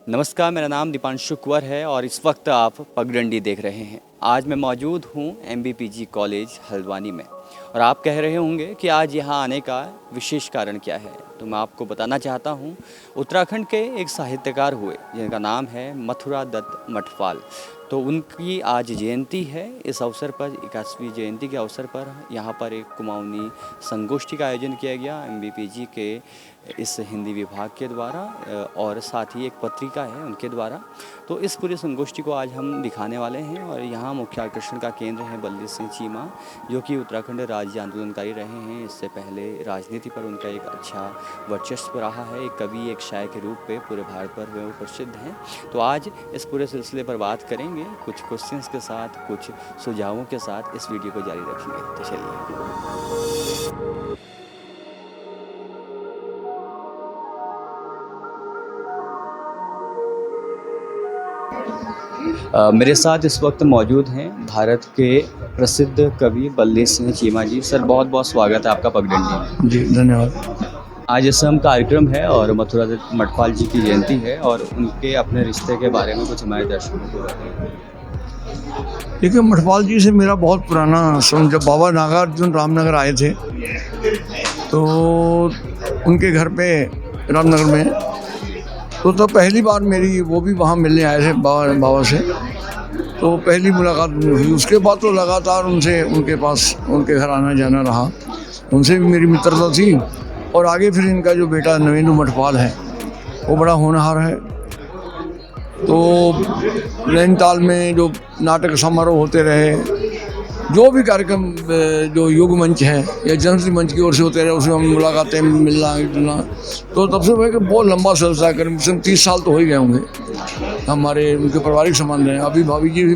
नमस्कार, मेरा नाम दीपांशु कुंवर है और इस वक्त आप पगडंडी देख रहे हैं। आज मैं मौजूद हूँ MBPG कॉलेज हल्द्वानी में और आप कह रहे होंगे कि आज यहाँ आने का विशेष कारण क्या है। तो मैं आपको बताना चाहता हूँ, उत्तराखंड के एक साहित्यकार हुए जिनका नाम है मथुरा दत्त मठपाल। तो उनकी आज जयंती है। इस अवसर पर 81वीं जयंती के अवसर पर यहाँ पर एक कुमाऊनी संगोष्ठी का आयोजन किया गया MBPG के इस हिंदी विभाग के द्वारा और साथ ही एक पत्रिका है उनके द्वारा। तो इस पूरी संगोष्ठी को आज हम दिखाने वाले हैं और यहाँ मुख्य आकर्षण का केंद्र है बल्ली सिंह चीमा, जो कि उत्तराखंड राज्य आंदोलनकारी रहे हैं। इससे पहले राजनीति पर उनका एक अच्छा वर्चस्व रहा है। एक कवि, एक शायर के रूप में पूरे भारत पर वो प्रसिद्ध हैं। तो आज इस पूरे सिलसिले पर बात करेंगे, कुछ क्वेश्चंस के साथ, कुछ सुझावों के साथ इस वीडियो को जारी रखेंगे। तो चलिए। मेरे साथ इस वक्त मौजूद हैं भारत के प्रसिद्ध कवि बल्ली सिंह चीमा जी। सर, बहुत बहुत स्वागत है आपका पगडंडी में। जी धन्यवाद। आज इसम कार्यक्रम है और मथुरा दत्त मठपाल जी की जयंती है और उनके अपने रिश्ते के बारे में कुछ हमारे दर्शकों को बताएं। देखिए, मठपाल जी से मेरा बहुत पुराना जब बाबा नागार्जुन रामनगर आए थे तो उनके घर पे रामनगर में, तो तब पहली बार मेरी वो भी वहाँ मिलने आए थे बाबा से। तो पहली मुलाकात हुई। उसके बाद तो लगातार उनसे उनके पास उनके घर आना जाना रहा। उनसे भी मेरी मित्रता थी। और आगे फिर इनका जो बेटा नवेंदु मठपाल है वो बड़ा होनहार है। तो नैनीताल में जो नाटक समारोह होते रहे, जो भी कार्यक्रम जो युग मंच है या जनश्री मंच की ओर से होते रहे, उसमें हम मुलाकातें, मिलना जुलना, तो तब से भाई बहुत लंबा सिलसिला, करीब 30 साल तो हो ही गए होंगे। हमारे उनके पारिवारिक संबंध हैं। अभी भाभी जी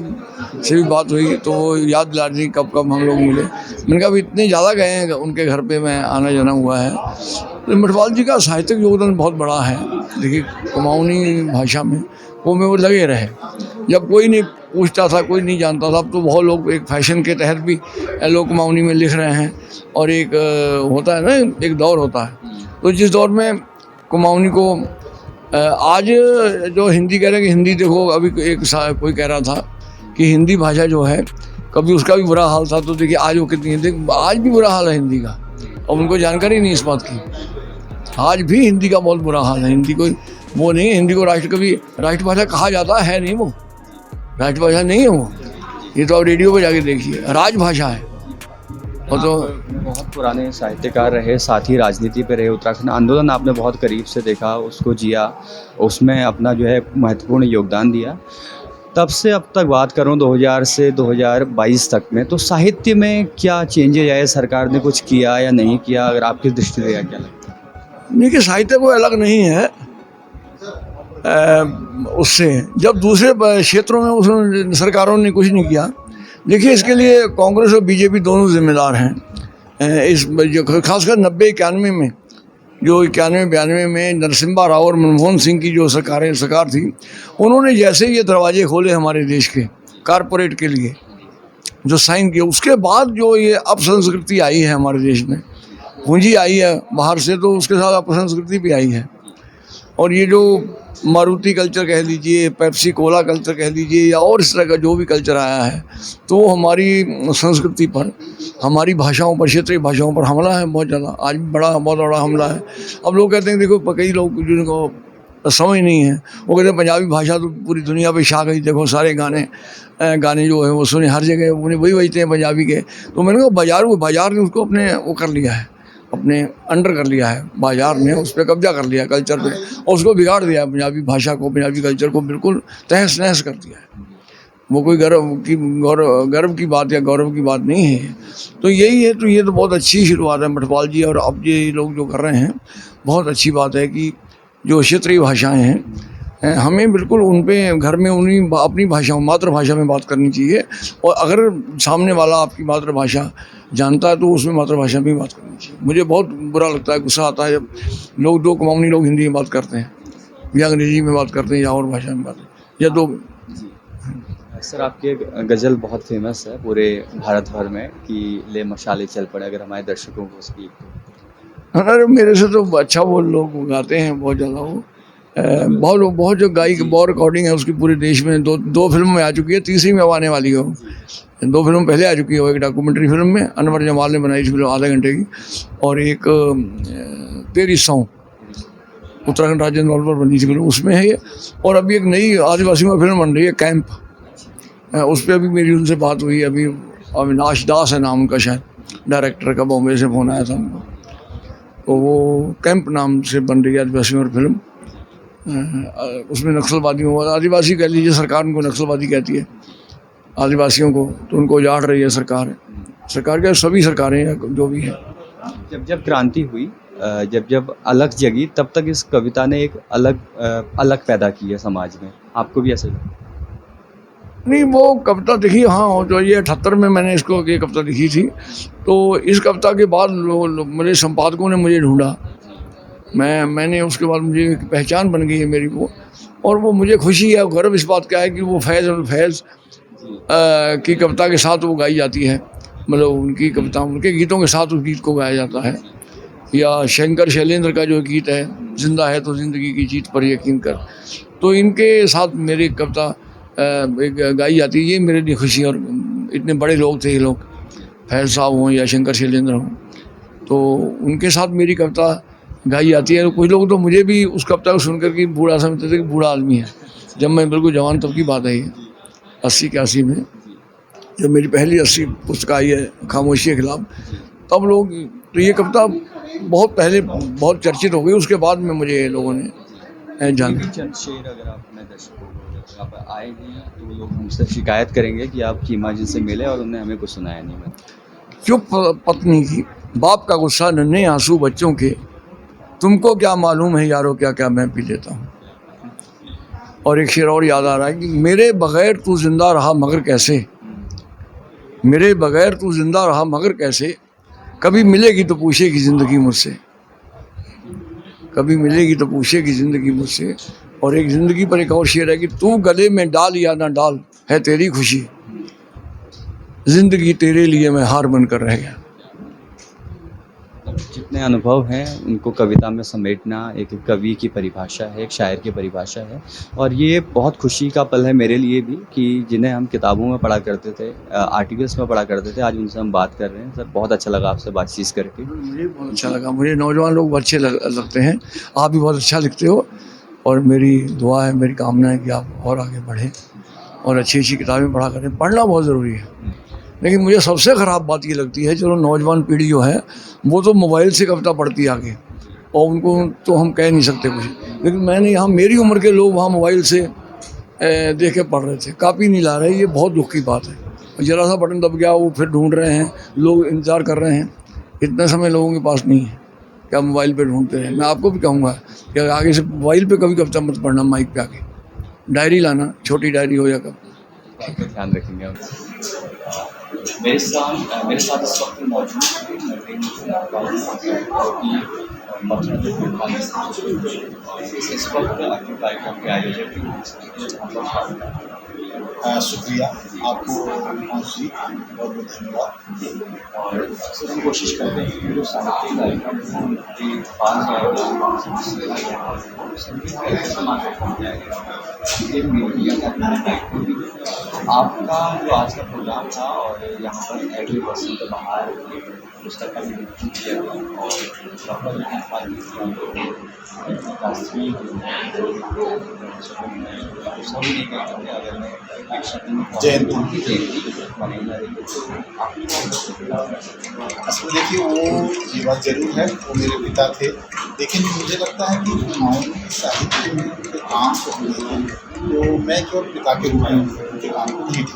से भी बात हुई तो वो याद दिला रही कब कब हम लोग मिले। मैंने कहा अभी इतने ज़्यादा गए हैं उनके घर पे, मैं आना जाना हुआ है। तो मठपाल जी का साहित्यिक योगदान बहुत बड़ा है। देखिए, कुमाऊनी भाषा में वो लगे रहे। जब कोई नहीं पूछता था, कोई नहीं जानता था, अब तो बहुत लोग एक फैशन के तहत भी लोग कुमाऊनी में लिख रहे हैं। और एक होता है ना, एक दौर होता है। तो जिस दौर में कुमाऊनी को आज जो हिंदी कह रहे हैं कि हिंदी, देखो अभी कोई कह रहा था कि हिंदी भाषा जो है कभी उसका भी बुरा हाल था, तो देखिए आज वो कितनी, आज भी बुरा हाल है हिंदी का। और उनको जानकारी नहीं इस बात की। आज भी हिंदी का बहुत बुरा हाल है। हिंदी कोई वो नहीं है। हिंदी को राष्ट्रभाषा कहा जाता है नहीं, वो राष्ट्रभाषा नहीं है वो। ये तो आप रेडियो पे जाके देखिए, राजभाषा है। और तो बहुत पुराने साहित्यकार रहे, साथ ही राजनीति पे रहे। उत्तराखंड आंदोलन आपने बहुत करीब से देखा, उसको जिया, उसमें अपना जो है महत्वपूर्ण योगदान दिया। तब से अब तक बात करूं 2000 से 2022 तक में, तो साहित्य में क्या चेंजेज आए? सरकार ने कुछ किया या नहीं किया? अगर आपकी दृष्टि से क्या लगता है? देखिए, साहित्य कोई अलग नहीं है उससे। जब दूसरे क्षेत्रों में उस सरकारों ने कुछ नहीं किया। देखिए, इसके लिए कांग्रेस और बीजेपी दोनों जिम्मेदार हैं। इस जो खासकर 90-91 में, जो 91-92 में नरसिम्हा राव और मनमोहन सिंह की जो सरकार थी, उन्होंने जैसे ये दरवाजे खोले हमारे देश के कारपोरेट के लिए, जो साइन किए, उसके बाद जो ये अपसंस्कृति आई है हमारे देश में, पूंजी आई है बाहर से, तो उसके साथ अपसंस्कृति भी आई है। और ये जो मारुति कल्चर कह लीजिए, पेप्सी कोला कल्चर कह लीजिए, या और इस तरह का जो भी कल्चर आया है, तो हमारी संस्कृति पर, हमारी भाषाओं पर, क्षेत्रीय भाषाओं पर हमला है बहुत ज़्यादा। आज भी बहुत बड़ा हमला है। अब लोग कहते हैं, देखो कई लोग जिनको समझ नहीं है, वो कहते हैं पंजाबी भाषा तो पूरी दुनिया पे छा गई, देखो सारे गाने जो है वो सुने, हर जगह उन्हें वही बजते हैं पंजाबी के। तो मैंने कहा बाजार ने उसको अपने वो कर लिया है, अपने अंडर कर लिया है। बाजार ने उस पर कब्जा कर लिया कल्चर पे, और उसको बिगाड़ दिया है। पंजाबी भाषा को, पंजाबी कल्चर को बिल्कुल तहस नहस कर दिया है। वो कोई गर्व की बात या गौरव की बात नहीं है। तो यही है। तो ये तो बहुत अच्छी शुरुआत है मठपाल जी और अब ये लोग जो कर रहे हैं, बहुत अच्छी बात है कि जो क्षेत्रीय भाषाएँ हैं, हमें बिल्कुल उन पे घर में उन्हीं अपनी भाषा, मातृभाषा में बात करनी चाहिए। और अगर सामने वाला आपकी मातृभाषा जानता है तो उसमें मातृभाषा में बात करनी चाहिए। मुझे बहुत बुरा लगता है, गुस्सा आता है जब लोग, दो कुमाऊनी लोग हिंदी में बात करते हैं या अंग्रेजी में बात करते हैं या और भाषा में बात, या दो। सर, आपकी गज़ल बहुत फेमस है पूरे भारत भर में कि ले मशाले चल पड़े, अगर हमारे दर्शकों को उसकी। अरे मेरे से तो अच्छा वो लोग गाते हैं बहुत ज़्यादा। वो बहुत बहुत जो गाई की बहुत रिकॉर्डिंग है उसकी पूरे देश में, दो फिल्म में आ चुकी है, तीसरी में अब आने वाली है। दो फिल्म पहले आ चुकी है, एक डॉक्यूमेंट्री फिल्म में अनवर जमाल ने बनाई थी फिल्म आधे घंटे की, और एक तेरी सॉन्ग उत्तराखंड राज्य लेवल पर बनी थी फिल्म, उसमें है ये। और अभी एक नई आदिवासियों में फिल्म बन रही है कैंप, उस पर अभी मेरी उनसे बात हुई। अभी अविनाश दास है नाम उनका, शायद डायरेक्टर का, बॉम्बे से फ़ोन आया था उनको। तो वो कैंप नाम से बन रही है आदिवासियों में फिल्म। उसमें नक्सलवादियों, आदिवासी कह लीजिए, सरकार उनको नक्सलवादी कहती है आदिवासियों को, तो उनको उजाड़ रही है सरकार। सरकार क्या, सभी सरकारें जो भी हैं। जब जब क्रांति हुई, जब जब अलग जगी, तब तक इस कविता ने एक अलग पैदा की है समाज में। आपको भी ऐसा लगता है? नहीं, वो कविता देखी, हाँ, जो ये 78 में मैंने इसको ये कविता लिखी थी। तो इस कविता के बाद मेरे संपादकों ने मुझे ढूंढा, मैंने उसके बाद मुझे एक पहचान बन गई है मेरी वो। और वो मुझे खुशी है, गर्व इस बात का है कि वो फैज़ की कविता के साथ वो गाई जाती है, मतलब उनकी कविता, उनके गीतों के साथ उस गीत को गाया जाता है। या शंकर शैलेंद्र का जो गीत है, जिंदा है तो ज़िंदगी की जीत पर यकीन कर, तो इनके साथ मेरी कविता गाई जाती है। ये मेरे लिए खुशी। और इतने बड़े लोग थे ये लोग, फैज़ साहब हों या शंकर शैलेंद्र हों, तो उनके साथ मेरी कविता गाई जाती है। कुछ लोग तो मुझे भी उस कविता को सुनकर के बूढ़ा समझते थे कि बूढ़ा आदमी है। जब मैं बिल्कुल जवान, तब की बात है ये 80-81 में, जब मेरी पहली 80 पुस्तक आई है खामोशी के खिलाफ, तब लोग, तो ये कविता बहुत पहले बहुत चर्चित हो गई। उसके बाद में मुझे लोगों ने जाना। चंद शेर अगर आप अपने दर्शकों को, आप आए हैं तो लोग हमसे शिकायत करेंगे कि आप कीमा जी से मिले और उन्होंने हमें कुछ सुनाया नहीं। चुप पत्नी की, बाप का गुस्सा, नन्हे आंसू बच्चों के, तुमको क्या मालूम है यारो क्या क्या मैं पी लेता हूँ। और एक शेर और याद आ रहा है कि मेरे बगैर तू जिंदा रहा मगर कैसे, मेरे बगैर तू जिंदा रहा मगर कैसे, कभी मिलेगी तो पूछेगी ज़िंदगी मुझसे, कभी मिलेगी तो पूछेगी ज़िंदगी मुझसे। और एक ज़िंदगी पर एक और शेर है कि तू गले में डाल या ना डाल है तेरी खुशी, ज़िंदगी तेरे लिए मैं हार बनकर रह गया। जितने अनुभव हैं उनको कविता में समेटना एक कवि की परिभाषा है, एक शायर की परिभाषा है। और ये बहुत खुशी का पल है मेरे लिए भी कि जिन्हें हम किताबों में पढ़ा करते थे, आर्टिकल्स में पढ़ा करते थे, आज उनसे हम बात कर रहे हैं। सर, बहुत अच्छा लगा आपसे बातचीत करके। मुझे बहुत अच्छा लगा, मुझे नौजवान लोग अच्छे लगते हैं, आप भी बहुत अच्छा लिखते हो। और मेरी दुआ है, मेरी कामना है कि आप और आगे बढ़ें और अच्छी अच्छी किताबें पढ़ा करें। पढ़ना बहुत ज़रूरी है, लेकिन मुझे सबसे ख़राब बात ये लगती है, चलो नौजवान पीढ़ी जो है वो तो मोबाइल से कविता पढ़ती है आगे, और उनको तो हम कह नहीं सकते कुछ। लेकिन मैंने यहाँ, मेरी उम्र के लोग वहाँ मोबाइल से देख के पढ़ रहे थे, कापी नहीं ला रहे। ये बहुत दुख की बात है। ज़रा सा बटन दब गया, वो फिर ढूंढ रहे हैं, लोग इंतज़ार कर रहे हैं। इतना समय लोगों के पास नहीं है, क्या मोबाइल पे ढूंढते हैं। मैं आपको भी कहूँगा कि आगे से मोबाइल पे कभी कविता मत पढ़ना, माइक पे आके डायरी लाना, छोटी डायरी हो या कब। ध्यान रखेंगे हम। मेरे साथ इस वक्त मौजूद हैं इस वक्त आपके कार्यक्रम के आयोजक शुक्रिया आपको जी, बहुत बहुत धन्यवाद। और अक्सर हम कोशिश करते हैं कि जो साहित्य कार्यक्रम के पास जाएगा, संगीत का एक समाज तक पहुँच जाएगा। ये मीडिया का दायित्व भी है। आपका जो आज का प्रोग्राम था, और यहाँ पर एवरी बसंत बहार पुस्तक का विमोचन किया गया, और डॉक्टर राष्ट्रीय असल देखिए, वो ये बात जरूर है, वो मेरे पिता थे, लेकिन मुझे लगता है कि मानवीय साहित्य में उनके काम को तो मैं केवल पिता के रूप में उनके काम को नहीं थी।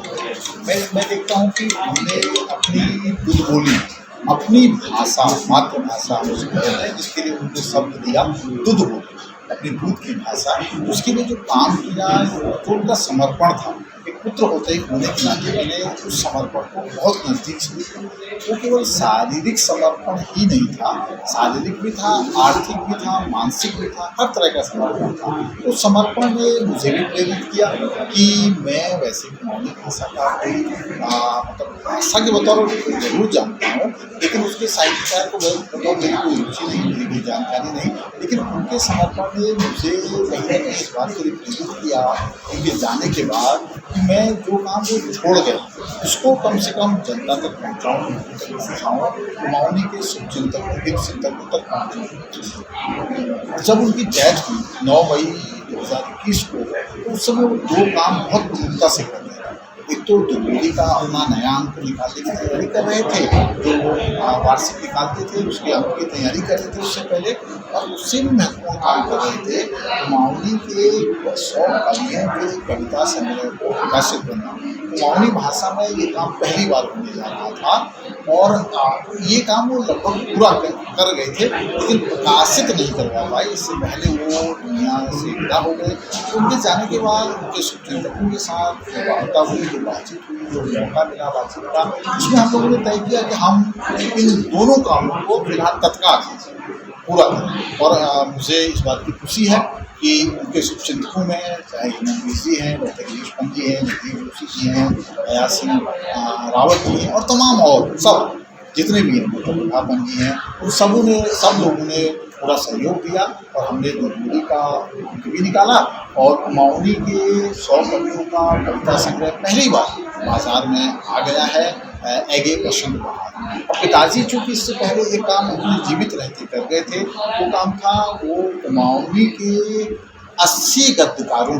मैं देखता हूँ कि उन्होंने अपनी दूध बोली, अपनी भाषा, मातृभाषा जिसके लिए उनको शब्द दिया दूध बोली, अपनी दूध की भाषा, उसके लिए जो काम किया, तो उनका समर्पण था। एक पुत्र होने के नाते मैंने उस समर्पण को बहुत नज़दीक से वो केवल शारीरिक समर्पण ही नहीं था, शारीरिक भी था, आर्थिक भी था, मानसिक भी था, हर तरह का समर्पण था। तो समर्पण ने मुझे भी प्रेरित किया कि मैं वैसे कुमाऊनी भाषा का कोई मतलब भाषा के बतौर जरूर जानता हूँ, लेकिन उसके साहित्यकार को बतौर मेरी कोई रुचि नहीं, मेरी कोई जानकारी नहीं, लेकिन उनके समर्पण ने मुझे कहीं ना कहीं इस बात के लिए प्रेरित किया उनके जाने के बाद कि मैं जो काम वो छोड़ गया उसको कम से कम जनता तक पहुँचाऊँ, कुमाऊनी के शुभचिंतकों हित चिंतकों तक पहुँचाऊँ। जब उनकी डेथ हुई 9 मई 2021 को, तो उस समय वो 2 काम बहुत प्रमुखता से कर रहे थे। एक तो दुर्गोली का अपना नया अंक निकालने की तैयारी कर रहे थे, जो वार्षिक निकालते थे उसके अंक की तैयारी कर रहे थे उससे पहले, और उससे भी महत्वपूर्ण काम कर रहे थे कुमाऊनी के 100 कवियों के कविता संग्रह को प्रकाशित करना। कुमाऊनी भाषा में ये काम पहली बार होने जा रहा था और ये काम वो लगभग पूरा कर गए थे, लेकिन प्रकाशित नहीं करवा पाए। इससे पहले वो दुनिया से विदा हो गए। उनके जाने के बाद उनके शुभचिंतकों के साथ वार्ता हुई, जो बातचीत हुई, जो मौका मिला बातचीत का, उसमें हम लोगों ने तय किया कि हम इन दोनों कामों को फिलहाल तत्काल पूरा करें। और मुझे इस बात की खुशी है कि उनके शुभचिंतकों में चाहे हिमांशु जी हैं, डॉक्टर गिरीश पंत जी हैं, नजीब जोशी जी हैं, अयाज सिंह रावत जी हैं और तमाम और सब जितने भी हैं, डॉक्टर जी हैं, उन सब लोगों ने पूरा सहयोग दिया और हमने दुर्गोली का अंक भी निकाला और कुमाऊनी के 100 कवियों का कविता संग्रह पहली बार बाजार में आ गया है एगे पसंद बहार। और पिताजी चूँकि इससे पहले एक काम अपने जीवित रहते कर गए थे, वो काम था वो कुमाऊनी के 80 गद्यकारों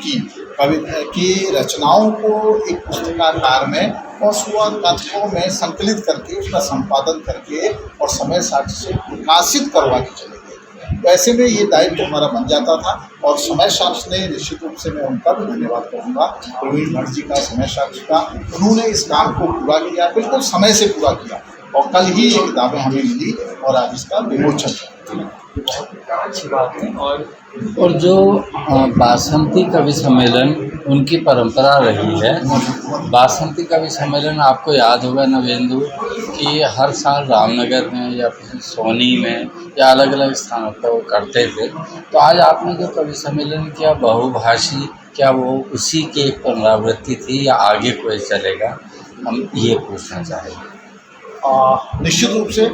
की रचनाओं को एक पुस्तकाकार में और स्वर कथकों में संकलित करके उसका संपादन करके और समय साक्ष्य से प्रकाशित करवा के चले गए। तो ऐसे में ये दायित्व हमारा बन जाता था और समय साक्ष्य ने निश्चित रूप से मैं उनका भी धन्यवाद करूँगा, प्रवीण भट्ट जी का, समय साक्ष्य का। उन्होंने इस काम को पूरा किया, बिल्कुल समय से पूरा किया और कल ही ये किताबें हमें मिली और आज इसका विमोचन। बहुत अच्छी बात है। और जो बासंती कवि सम्मेलन उनकी परंपरा रही है, बासंती कवि सम्मेलन आपको याद होगा नवेंदु कि हर साल रामनगर में या फिर सोनी में या अलग अलग स्थानों पर वो करते थे। तो आज आपने जो कवि सम्मेलन किया बहुभाषी, क्या वो उसी की एक पुनरावृत्ति थी या आगे कोई चलेगा, हम ये पूछना चाहेंगे। निश्चित रूप से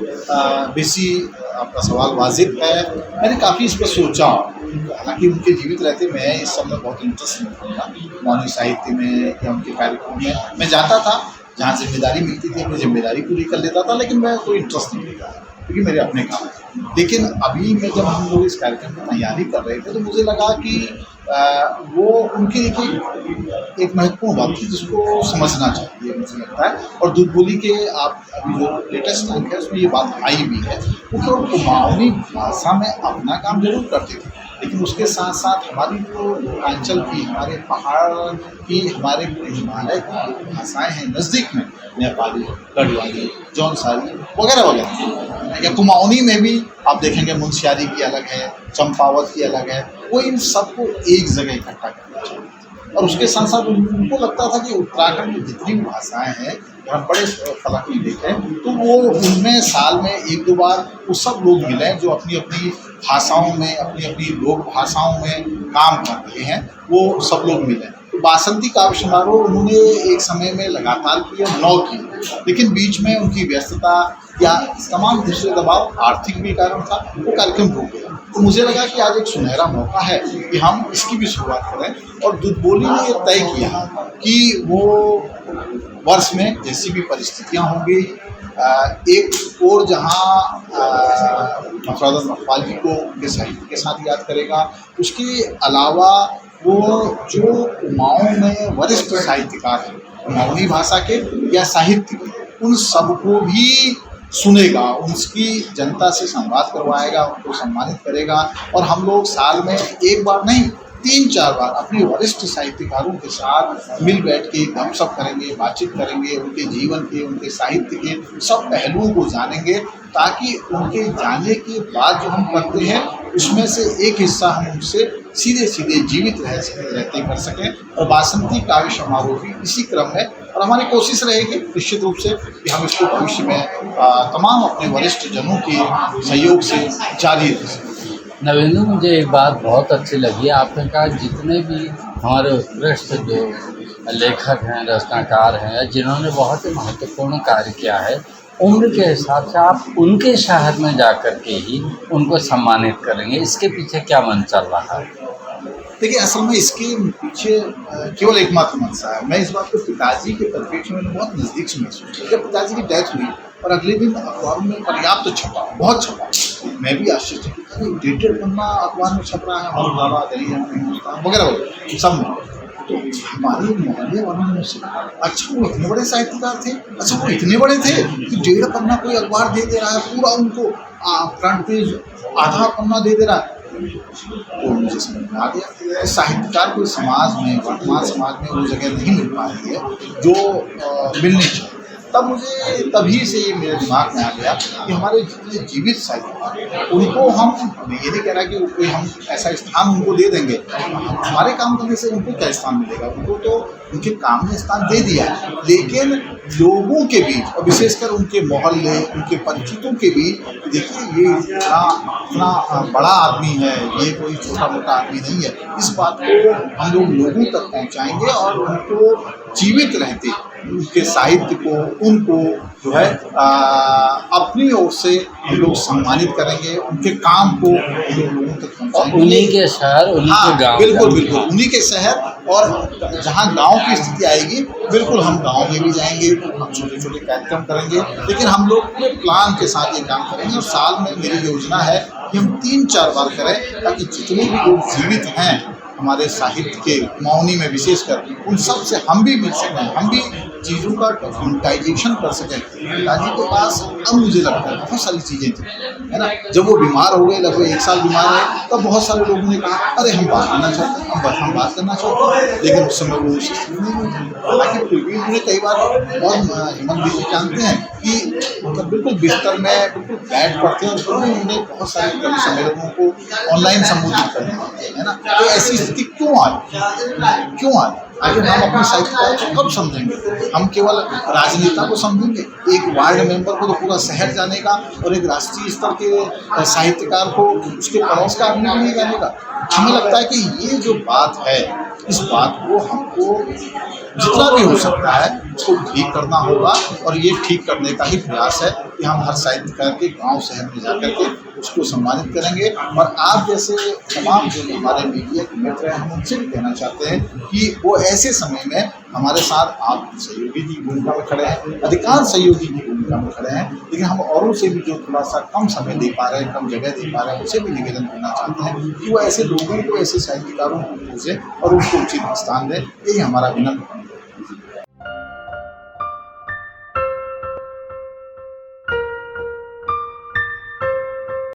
बेसी आपका सवाल वाजिब है। मैंने काफ़ी इस पर सोचा, हालांकि उनके जीवित रहते मैं इस सब में बहुत इंटरेस्ट नहीं था, मौनी साहित्य में या उनके कार्यक्रम में मैं जाता था, जहाँ जिम्मेदारी मिलती थी अपनी जिम्मेदारी पूरी कर लेता था, लेकिन मैं कोई इंटरेस्ट नहीं लेता क्योंकि मेरे अपने काम थे। लेकिन अभी मैं जब हम लोग इस कार्यक्रम की तैयारी कर रहे थे तो मुझे लगा कि वो उनकी एक महत्वपूर्ण बात थी जिसको समझना चाहिए, मुझे लगता है। और दुर्गोली के आप अभी जो लेटेस्ट अंक है उसमें ये बात आई भी है। वो केवल कुमाऊनी भाषा में अपना काम जरूर करते थे, लेकिन उसके साथ साथ हमारी जो पूर्वांचल की, हमारे पहाड़ की, हमारे हिमालय की भाषाएँ हैं नज़दीक में, नेपाली, गढ़वाली, जौनसारी वगैरह वगैरह, या कुमाऊनी में भी आप देखेंगे मुंशियारी की अलग है, चंपावत की अलग है, वो इन सबको एक जगह इकट्ठा करना चाहिए। और उसके साथ साथ उनको लगता था कि उत्तराखंड में जितनी भी भाषाएं हैं, हम बड़े फलक में देखें तो वो उनमें साल में 1-2 बार वो सब लोग मिले जो अपनी अपनी भाषाओं में, अपनी अपनी लोक भाषाओं में काम कर रहे हैं, वो सब लोग मिले। तो बासंती काव्य समारोह उन्होंने एक समय में लगातार किया, 9 किए, लेकिन बीच में उनकी व्यस्तता या तमाम दूसरे दबाव, आर्थिक भी कारण था, वो कार्यक्रम रुक गया। तो मुझे लगा कि आज एक सुनहरा मौका है कि हम इसकी भी शुरुआत करें। और दुर्गोली ने ये तय किया कि वो वर्ष में जैसी भी परिस्थितियाँ होंगी, एक और जहाँ मफरादत मकबाल जी को उनके साहित्य के साथ याद करेगा, उसके अलावा वो जो कुमाऊँ में वरिष्ठ साहित्यकार हैं कुमाऊनी भाषा के या साहित्य के, उन सबको भी सुनेगा, उनकी जनता से संवाद करवाएगा, उनको सम्मानित करेगा। और हम लोग साल में एक बार नहीं 3-4 बार अपने वरिष्ठ साहित्यकारों के साथ मिल बैठ के गपशप करेंगे, बातचीत करेंगे, उनके जीवन के, उनके साहित्य के सब पहलुओं को जानेंगे, ताकि उनके जाने के बाद जो हम करते हैं उसमें से एक हिस्सा हम उनसे सीधे सीधे जीवित रहते कर सकें। और बासंती काव्य समारोह भी इसी क्रम में और हमारी कोशिश रहेगी निश्चित रूप से कि हम इसको भविष्य में तमाम अपने वरिष्ठ जनों के सहयोग से जारी रख सकें। नवेंदु, मुझे एक बात बहुत अच्छी लगी, आपने कहा जितने भी हमारे उत्कृष्ट जो लेखक हैं, रचनाकार हैं, जिन्होंने बहुत ही महत्वपूर्ण कार्य किया है, उम्र के हिसाब से आप उनके शहर में जा कर के ही उनको सम्मानित करेंगे। इसके पीछे क्या मन चल रहा है? देखिए, असल में इसके पीछे केवल एकमात्र मंशा है। मैं इस बात को पिताजी के परिप्रेक्ष्य में बहुत नज़दीक से महसूस किया। जब पिताजी की डेथ हुई और अगले दिन अखबारों में पर्याप्त छपा, बहुत छपा, मैं भी आश्चर्यचकित, 1.5 पन्ना अखबार में छप रहा है, और बाबा दरिया हिंदुस्तान वगैरह सब। तो हमारे मोहल्ले वालों ने मुझसे कहा, अच्छा वो इतने बड़े साहित्यकार थे, अच्छा वो इतने बड़े थे कि 1.5 पन्ना कोई अखबार दे रहा है, पूरा उनको फ्रंट पेज आधा पन्ना दे रहा है। तो मुझे समझ में आ गया साहित्यकार को समाज में, वर्तमान समाज में वो जगह नहीं मिल पा रही है जो मिलनी चाहिए। तभी से ये मेरे दिमाग में आ गया कि हमारे जितने जीवित साहित्यकार, उनको मैं ये नहीं कह रहा कि कोई हम ऐसा स्थान उनको दे देंगे, हमारे काम करने से उनको क्या स्थान मिलेगा, उनको तो उनके काम में स्थान दे दिया है, लेकिन लोगों के बीच और विशेषकर उनके मोहल्ले, उनके परिचितों के बीच, देखिए ये इतना बड़ा आदमी है, ये कोई छोटा मोटा आदमी नहीं है, इस बात को हम लोग लोगों तक पहुँचाएंगे और उनको जीवित रहते उनके साहित्य को, उनको जो है अपनी ओर से हम लोग सम्मानित करेंगे, उनके काम को हम लोग लोगों तक पहुँचाएंगे। उन्हीं के शहर, उन्हीं के गाँव। बिल्कुल बिल्कुल, उन्हीं के शहर, और जहाँ गांव की स्थिति आएगी बिल्कुल हम गांव में भी जाएंगे, हम छोटे छोटे कार्यक्रम करेंगे, लेकिन हम लोग पूरे प्लान के साथ ये काम करेंगे। और साल में मेरी योजना है कि हम 3-4 बार करें, ताकि जितने भी लोग जीवित हैं हमारे साहित्य के मौनी में विशेषकर, उन सब से हम भी मिल सकें, हम भी चीज़ों का डॉक्यूमेंटाइजेशन कर सकें। पिताजी के पास अब मुझे लगता है बहुत सारी चीज़ें थी, है ना। जब वो बीमार हो गए, लगभग 1 साल बीमार रहे, तब बहुत सारे लोगों ने कहा अरे हम बात करना चाहते हैं, हम बात करना चाहते हैं, लेकिन उस समय वो स्थिति नहीं हुई। हालांकि फिर भी उन्होंने कई बार, और हेमंत जी जानते हैं कि मतलब बिल्कुल बिस्तर में बिल्कुल बैठ पड़ते हैं, और फिर भी उन्होंने बहुत सारे कवि सम्मेलनों को ऑनलाइन संबोधित करने होते हैं, है ना। तो ऐसी स्थिति क्यों आई? आखिर हम अपने साहित्यकार को कब समझेंगे? हम केवल राजनेता को समझेंगे, एक वार्ड मेंबर को तो पूरा शहर जानेगा, और एक राष्ट्रीय स्तर के साहित्यकार को उसके पड़ोस का आदमी नहीं जानेगा। हमें लगता है कि ये जो बात है, इस बात को हमको जितना भी हो सकता है उसको ठीक करना होगा, और ये ठीक करने का ही प्रयास है कि हम हर साहित्यकार के गांव शहर में जाकर के उसको सम्मानित करेंगे। और आप जैसे तमाम जो हमारे मीडिया के मित्र हैं, हम उनसे भी कहना चाहते हैं कि वो ऐसे समय में हमारे साथ आप सहयोगी की भूमिका में खड़े हैं, अधिकांश सहयोगी की भूमिका में खड़े हैं, लेकिन हम औरों से भी जो थोड़ा सा कम समय दे पा रहे हैं, कम जगह दे पा रहे हैं, उनसे भी निवेदन करना चाहते हैं कि वो ऐसे लोगों को, ऐसे साहित्यकारों को खोजें और उनको उचित स्थान दें। यही हमारा विनम्र